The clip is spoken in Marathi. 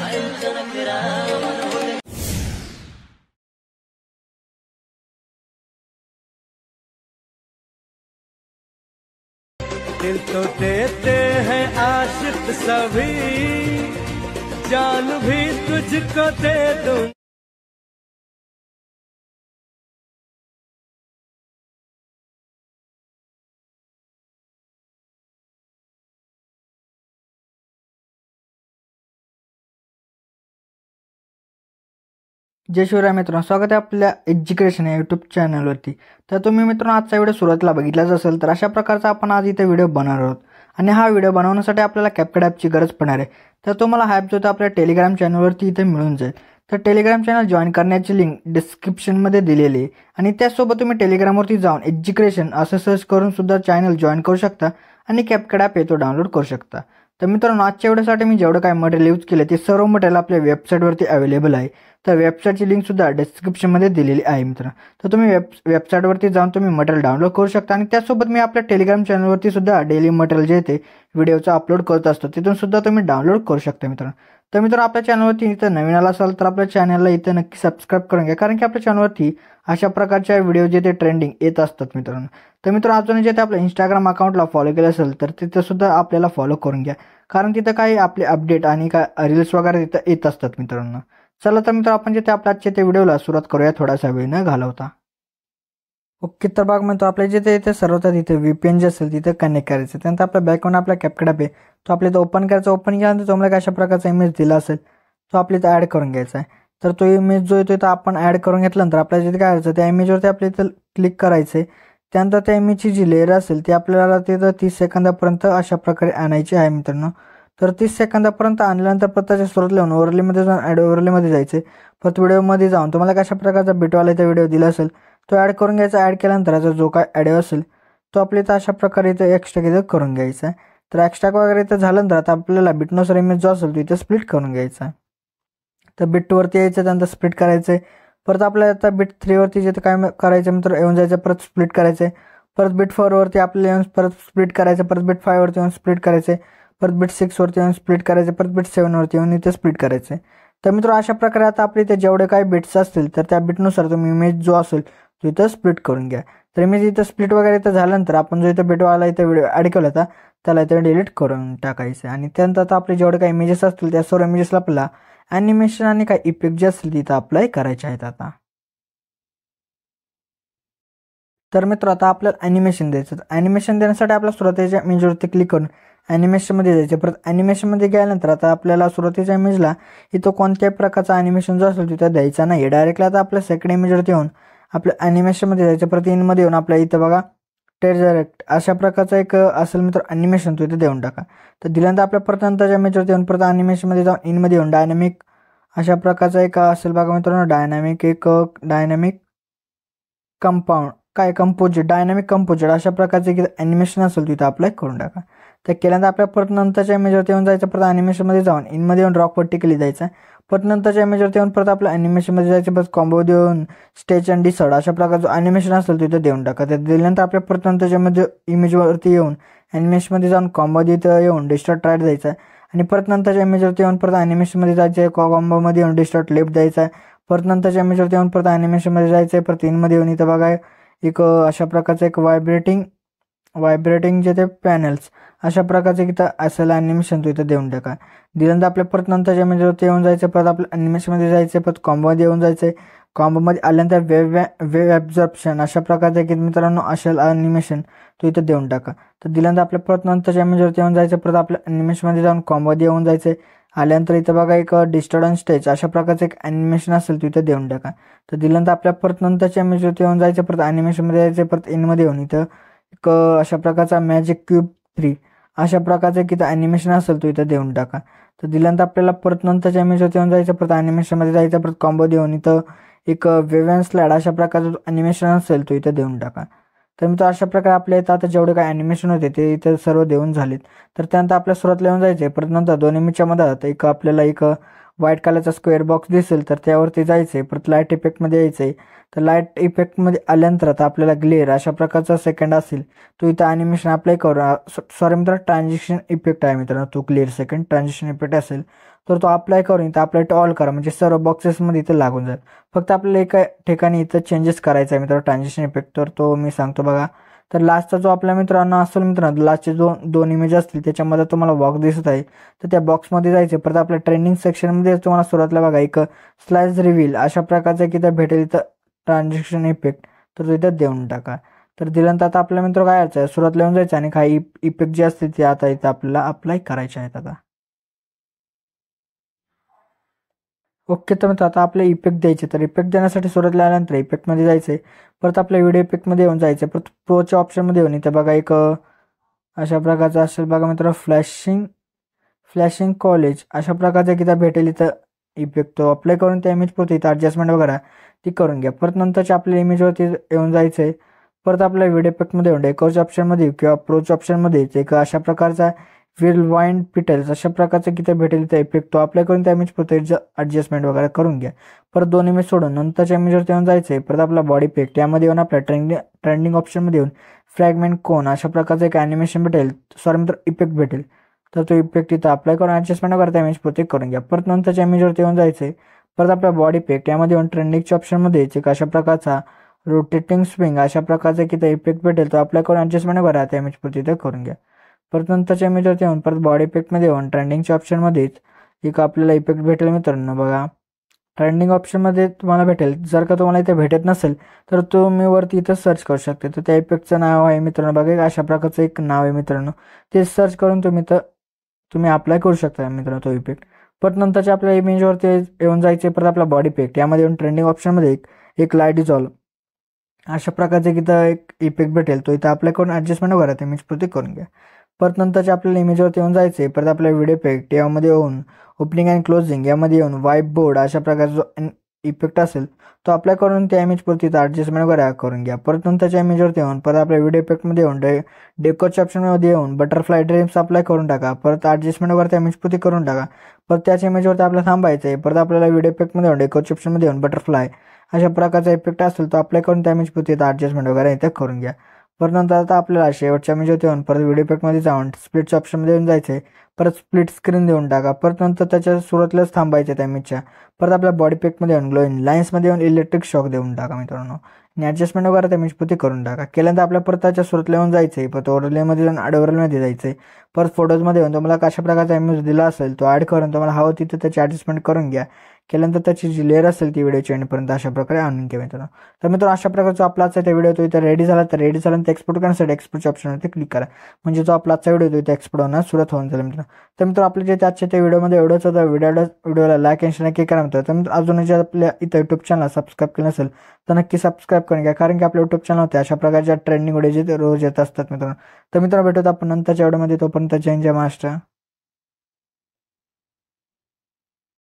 दिल तो देते हैं आशिक सभी, जान भी तुझको दे दूं। जय शिवराय मित्रांनो, स्वागत आहे आपल्या एज्युकेशन या यूट्यूब चॅनलवरती। तर तुम्ही मित्रांनो आजचा व्हिडिओ सुरुवातीला बघितलाच असेल, तर अशा प्रकारचा आपण आज इथे व्हिडिओ बनवणार आहोत आणि हा व्हिडिओ बनवण्यासाठी आपल्याला कॅपकट ॲपची गरज पडणार आहे। तर तुम्हाला हा ॲप जो तो आपल्या टेलिग्राम चॅनलवरती इथे मिळून जाईल। तर टेलिग्राम चॅनल जॉईन करण्याची लिंक डिस्क्रिप्शनमध्ये दिलेली आहे आणि त्यासोबत तुम्ही टेलिग्रामवरती जाऊन एज्युकेशन असं सर्च करून सुद्धा चॅनल जॉईन करू शकता आणि कॅपकट ॲप येतो डाउनलोड करू शकता। तर मित्रांनो आजच्या व्हिडिओसाठी मी जेवढं काय मटेरियल यूज केलं ते सर्व मटेरियल आपल्या वेबसाईटवरती अवेलेबल आहे। तर वेबसाईटची लिंक सुद्धा डिस्क्रिप्शनमध्ये दिलेली आहे मित्रांनो। तर तुम्ही वेबसाईटवरती जाऊन तुम्ही मटेरियल डाउनलोड करू शकता आणि त्यासोबत मी आपल्या टेलिग्राम चॅनलवरती सुद्धा डेली मटेरियल जे ते व्हिडिओचं अपलोड करत असतो, तिथून सुद्धा तुम्ही डाउनलोड करू शकता मित्रांनो। तर मित्रांनो आपल्या चॅनलवरती इथं नवीन आला असाल तर आपल्या चॅनलला इथं नक्की सबस्क्राईब करून घ्या, कारण की आपल्या चॅनलवरती अशा प्रकारच्या व्हिडिओ जे ते ट्रेंडिंग येत असतात मित्रांनो। तर मित्रांनो अजून जे ते आपल्या इंस्टाग्राम अकाउंटला फॉलो केलं असेल तर तिथं सुद्धा आपल्याला फॉलो करून घ्या, कारण तिथं काही आपले अपडेट आणि काय रील्स वगैरे तिथं येत असतात मित्रांनो। चला तर मित्रांनो आपण जे ते आपल्या आजच्या ते व्हिडिओला सुरुवात करूया थोडासा वेळ न घालवता। ओके, तर बघ म्हणतो आपल्या जे ते सर्वता तिथे VPN जे असेल तिथे कनेक्ट करायचं। त्यानंतर आपल्या बॅकग्राऊंड आपला कॅपकट ॲप आहे तो आपल्या इथं ओपन करायचा। ओपन केल्यानंतर तुम्हाला अशा प्रकारचा इमेज दिला असेल तो आपल्या इथं ॲड करून घ्यायचा आहे। तर तो इमेज जो येतो तो आपण ॲड करून घेतल्यानंतर आपल्याला जिथे काय करायचं त्या इमेजवरती आपल्या इथं क्लिक करायचं आहे। त्यानंतर त्या इमेजची जी लेअर असेल ती आपल्याला तिथं 30 सेकंदापर्यंत अशा प्रकारे आणायची आहे मित्रांनो। तर 30 सेकंदापर्यंत आणल्यानंतर परत त्याच्या सुरुवातीला येऊन ओव्हरलेमध्ये जाऊन ॲड ओव्हरलेमध्ये जायचे। परत व्हिडिओमध्ये जाऊन तुम्हाला कशा प्रकारचा बिटवाला इथं व्हिडिओ दिला असेल तो ॲड करून घ्यायचा। ॲड केल्यानंतर याचा जो काय ॲडिओ असेल तो आपल्या इथं अशा प्रकारे इथं एक्स्ट्रा इथं करून घ्यायचा आहे। तर एक्स्ट्रा वगैरे इथं झाल्यानंतर आता आपल्याला बिटनुसार इमेज जो असेल तो इथं स्प्लिट करून घ्यायचा आहे। तर बिटवरती यायचं, त्यानंतर स्प्लिट करायचं आहे। परत आपल्याला आता बिट 3 वरती जे काय करायचं मित्र येऊन जायचं, परत स्प्लिट करायचं आहे। परत बिट 4 वरती आपल्याला येऊन परत स्प्लिट करायचं, परत बिट 5 वरती येऊन स्प्लिट करायचं, परत बिट 6 वरती येऊन स्प्लिट करायचं, परत बिट 7 वरती येऊन इथे स्प्लिट करायचं। तर मित्र अशा प्रकारे आता आपल्या इथे जेवढे काही बिट्स असतील तर त्या बिटनुसार तुम्ही इमेज जो असेल तो इथं स्प्लिट करून घ्या। तर इमेज इथं स्प्लिट वगैरे इथं झाल्यानंतर आपण जो इथं बिटवाला इथं व्हिडिओ ॲड केला होता त्याला इथं डिलीट करून टाकायचं आणि त्यानंतर आता आपले जेवढे काही इमेजेस असतील त्या सर्व इमेजेसला आपल्याला ॲनिमेशन आणि काही इफेक्ट जे असतील तिथं अप्लाय करायचे आहेत आता। तर मित्र आता आपल्याला ॲनिमेशन द्यायचं। ॲनिमेशन देण्यासाठी आपल्या सुरुवातीच्या इमेजवरती क्लिक करून ॲनिमेशनमध्ये जायचं। परत ॲनिमेशनमध्ये गेल्यानंतर आता आपल्याला सुरुवातीच्या इमेजला इथं कोणत्याही प्रकारचा ॲनिमेशन जो असेल तिथं द्यायचा नाही। डायरेक्टली आता आपल्या सेकंड इमेजवरती येऊन आपल्या ॲनिमेशनमध्ये जायचं। परत इनमध्ये येऊन आपल्या इथं बघा डायरेक्ट अशा प्रकारचा एक असेल मित्र ॲनिमेशन तो इथं देऊन टाका। तर दिल्यानंतर आपल्या परत नंतरच्या इमेजवरती येऊन परत ॲनिमेशनमध्ये जाऊन इनमध्ये येऊन डायनॅमिक अशा प्रकारचा एक असेल बघा मित्रांनो डायनॅमिक कंपाऊंड काय कंपोजिट डायनॅमिक कंपोजिट अशा प्रकारचे की ॲनिमेशन असेल तिथं अप्लाय करून टाका। तर केल्यानंतर आपल्या परत नंतरच्या इमेजवरती येऊन जायचं, परत ॲनिमेशनमध्ये जाऊन इनमध्ये येऊन रॉक वर्टिकली जायचं। परत नंतरच्या इमेजवरती येऊन परत आपल्या ॲनिमेशनमध्ये जायचं, परत कॉम्बो देऊन स्टेच अँड डिसॉर्ड अशा प्रकारचं ॲनिमेशन असेल तिथं देऊन टाका। तर दिल्यानंतर आपल्या परत नंतरच्या इमेजवरती येऊन ॲनिमेशनमध्ये जाऊन कॉम्बो इथं येऊन डिस्टॉर्ट राईट द्यायचा आणि परत नंतरच्या इमेजवरती येऊन परत ॲनिमेशनमध्ये जायचं आहे, कॉम्बोमध्ये येऊन डिस्टॉर्ट लेफ्ट द्यायचा आहे। परत नंतरच्या इमेजवरती येऊन परत ॲनिमेशनमध्ये जायचं आहे, परत इनमध्ये येऊन इथं बघा एक अशा प्रकारचं एक व्हायब्रेटिंग जे ते पॅनल्स अशा प्रकारचे इथं असेल ॲनिमेशन तो इथं देऊन टाका। दिल्यानंतर आपल्या परत नंतरच्या इमेजवरती येऊन जायचं, परत आपल्या ॲनिमेशनमध्ये जायचं, परत कॉम्बोमध्ये येऊन जायचं। कॉम्बोमध्ये आल्यानंतर वेव ॲब्झॉर्प्शन अशा प्रकारचे की मित्रांनो असेल ॲनिमेशन तो इथं देऊन टाका। तर दिल्यानंतर आपल्या परत नंतरच्या इमेजवरती येऊन जायचं, परत आपल्या ॲनिमेशनमध्ये जाऊन कॉम्बोमध्ये येऊन जायचं। आल्यानंतर इथं बघा एक डिस्टॉर्ट अँड स्टेच अशा प्रकारचं एक ॲनिमेशन असेल तो इथं देऊन टाका। तर दिल्यानंतर आपल्या परत नंतरच्या इमेजवरती येऊन जायचं, परत ॲनिमेशनमध्ये जायचं, परत इनमध्ये येऊन इथं एक अशा प्रकारचा मॅजिक क्यूब 3 अशा प्रकारचं की ॲनिमेशन असेल तो इथं देऊन टाका। तर दिल्यानंतर आपल्याला परत नंतरच्या इमेजवरती येऊन जायचं, परत ॲनिमेशनमध्ये जायचं, परत कॉम्बो देऊन इथं एक वेव अँड स्लाइड अशा प्रकारचं ॲनिमेशन असेल तो इथं देऊन टाका। तर मित्र अशा प्रकारे आपल्या इथं आता जेवढे काही ॲनिमेशन होते ते इथं सर्व देऊन झालेत। तर त्यानंतर आपल्या सुरुवातीला येऊन जायचे, परत नंतर दोन इमेजच्या मधात एक आपल्याला एक व्हाईट कलरचा स्क्वेअर बॉक्स दिसेल तर त्यावरती जायचं आहे। परत लाईट इफेक्टमध्ये यायचं आहे। तर लाईट इफेक्टमध्ये आल्यानंतर आता आपल्याला ग्लेअर अशा प्रकारचा सेकंड असेल तो इथं ॲनिमेशन अप्लाय करू। सॉरी मित्र ट्रान्झिशन इफेक्ट आहे मित्रांनो, तो ग्लेअर सेकंड ट्रान्झिशन इफेक्ट असेल तर तो अप्लाय करून इथं अप्लाय टू ऑल करा, म्हणजे सर्व बॉक्सेसमध्ये इथं लागून जाईल. फक्त आपल्याला एका ठिकाणी इथं चेंजेस करायचा आहे मित्रांनो ट्रान्झिशन इफेक्ट. तर तो मी सांगतो बघा. तर लास्टचा जो आपल्या मित्रांनो असेल मित्रांनो, लास्टचे दोन इमेज असतील त्याच्यामध्ये तुम्हाला बॉक्स दिसत आहे, तर त्या बॉक्समध्ये जायचे. परत आपल्या ट्रेंडिंग सेक्शनमध्ये तुम्हाला सुरुवातीला बघा एक स्लाइस रिव्हील अशा प्रकारचं की इथं भेटेल इथं ट्रान्झॅक्शन इफेक्ट, तर इथं देऊन टाका. तर दिल्यानंतर आता आपल्या मित्र काय यायचं आहे, सुरुवातीला येऊन जायचं आणि काही इफेक्ट जे असतील ते आता इथं आपल्याला अप्लाय करायचे आहेत आता. ओके, तर मित्र आता आपले इफेक्ट द्यायचे. तर इफेक्ट देण्यासाठी सुरुवातीला आल्यानंतर इफेक्टमध्ये जायचं आहे. परत आपल्या व्हिडिओ इफेक्टमध्ये येऊन जायचं. परत प्रोच्या ऑप्शनमध्ये येऊन इथं बघा एक अशा प्रकारचं असेल बघा मित्र, फ्लॅशिंग कॉलेज अशा प्रकारचं किती भेटेल इथं इफेक्ट. तो अप्लाय करून त्या इमेज पुरती इथं ॲडजस्टमेंट वगैरे ती करून घ्या. परत नंतरच्या आपल्या इमेजवरती येऊन जायचं आहे. परत आपल्या व्हिडिओ इफेक्टमध्ये येऊन डेकोरच्या ऑप्शनमध्ये किंवा प्रोच्या ऑप्शनमध्ये एक अशा प्रकारचा विल वाईन पिटल्स अशा प्रकारचं किती भेटेल त्या इफेक्ट तो अप्लाय करून त्या इमेज पुरते ॲडजस्टमेंट वगैरे करून घ्या. परत 2 इमेज सोडून नंतरच्या इमेजवरती येऊन जायचं आहे. परत आपला बॉडी इफेक्ट यामध्ये येऊन आपल्या ट्रेंडिंग ऑप्शनमध्ये येऊन फ्रॅगमेंट कोन अशा प्रकारचं एक ॲनिमेशन भेटेल, सॉरी मित्र इफेक्ट भेटेल. तर तो इफेक्ट इथं अप्लाय करून ॲडजस्टमेंट वगैरे त्या इमेज पुरते करून घ्या. परत नंतरच्या इमेजवरती येऊन जायचं आहे. परत आपला बॉडी इफेक्ट यामध्ये येऊन ट्रेंडिंगच्या ऑप्शनमध्ये एक अशा प्रकारचा रोटेटिंग स्विंग अशा प्रकारचा की त्या इफेक्ट भेटेल तो अप्लाय करून ॲडजस्टमेंट वगैरे त्या इमेज पुरते इथं करून घ्या. परत नंतरच्या इमेजवरती येऊन परत बॉडी इफेक्टमध्ये येऊन ट्रेंडिंगच्या ऑप्शनमध्येच एक आपल्याला इफेक्ट भेटेल मित्रांनो बघा. ट्रेंडिंग ऑप्शनमध्ये तुम्हाला भेटेल. जर का तुम्हाला इथे भेटत नसेल तर तुम्ही वरती इथं सर्च करू शकता. तर त्या इफेक्टचं नाव आहे मित्रांनो बघा, अशा प्रकारचं एक नाव आहे मित्रांनो. ते सर्च करून तुम्ही अप्लाय करू शकता मित्रांनो तो इफेक्ट. परत नंतरच्या आपल्या इमेजवरती येऊन जायचे. परत आपला बॉडी इफेक्ट यामध्ये येऊन ट्रेंडिंग ऑप्शनमध्ये एक लाईट डिझॉल्व अशा प्रकारचे की इथं एक इफेक्ट भेटेल तो इथं अप्लाय करून ॲडजस्टमेंट वगैरे त्या इमेज पुरते करून घ्या. परत नंतरच्या आपल्याला इमेजवरती येऊन जायचं आहे. परत आपल्या व्हिडिओ इफेक्ट यामध्ये येऊन ओपनिंग अँड क्लोजिंग यामध्ये येऊन वाईट बोर्ड अशा प्रकारचा जो इफेक्ट असेल तो अप्लाय करून त्या इमेज पुरती ॲडजस्टमेंट वगैरे करून घ्या. परत नंतरच्या इमेजवरती येऊन परत आपल्या व्हिडिओ इफेक्टमध्ये येऊन डेकोरच्या ऑप्शनमध्ये येऊन बटरफ्लाय ड्रीम्स अप्लाय करून टाका. परत ॲडजस्टमेंट वगैरे त्या इमेज पुरती करून टाका. परत त्याच इमेजवरती आपल्याला थांबायचं आहे. परत आपल्याला व्हिडिओ इफेक्टमध्ये येऊन डेकोरच्या ऑप्शनमध्ये येऊन बटरफ्लाय अशा प्रकारचा इफेक्ट असेल तो अप्लाय करून त्या इमेज पुरती ॲडजस्टमेंट वगैरे इथं करून घ्या. परत नंतर आता आपल्याला शेवटच्या इमेजवरती येऊन परत व्हिडिओ इफेक्टमध्ये जाऊन स्प्लिटच्या ऑप्शनमध्ये येऊन जायचं आहे. परत स्प्लिट स्क्रीन देऊन टाका. परत नंतर त्याच्या सुरुवातीलाच थांबायचं त्या इमेजच्या. परत आपल्या बॉडी इफेक्टमध्ये येऊन ग्लोईंग लाईन्समध्ये येऊन इलेक्ट्रिक शॉक देऊन टाका मित्रांनो आणि ॲडजस्टमेंट वगैरे त्या इमेजपुरती करून टाका. केल्यानंतर आपल्या परत त्याच्या सुरुवातीला येऊन जायचं आहे. परत ओव्हरलेमध्ये जाऊन ॲडओव्हरलमध्ये जायचं आहे. परत फोटोजमध्ये येऊन तुम्हाला कशा प्रकारचा इमेज दिला असेल तो ॲड करून तुम्हाला हवं तिथं त्याची ॲडजस्टमेंट करून घ्या. केल्यानंतर त्याची जी लेअर असेल ती व्हिडिओच्या एंडपर्यंत अशा प्रकारे आणून घ्या मित्रांनो. तर मित्रांनो अशा प्रकारचा आपला आजचा त्या व्हिडिओ तो इथं रेडी झाला. तर रेडी झाल्यानंतर एक्सपोर्ट करण्यासाठी एक्सपोर्टच्या ऑप्शनवरती क्लिक करा, म्हणजे जो आपला आजचा व्हिडिओ तो इथं एक्सपोर्ट होणार सुरुवात होऊन जाईल मित्रांनो. तर मित्रांनो आपल्या जे आजच्या त्या व्हिडिओमध्ये एवढंच होतं. व्हिडिओला लाईक आणि शेअर नक्की करा मित्रांनो. तर मित्रांनो अजून जे आपल्या इथं यूट्यूब चॅनल सबस्क्राईब केलं नसेल तर नक्की सबस्क्राईब करून घ्या, कारण की आपल्या यूट्यूब चॅनल होते अशा प्रकारच्या ट्रेंडिंग व्हिडिओ जे रोज येत असतात मित्रांनो. तर मित्रांनो भेटूत आपण नंतरच्या व्हिडिओमध्ये. तोपर्यंत जय महाराष्ट्र.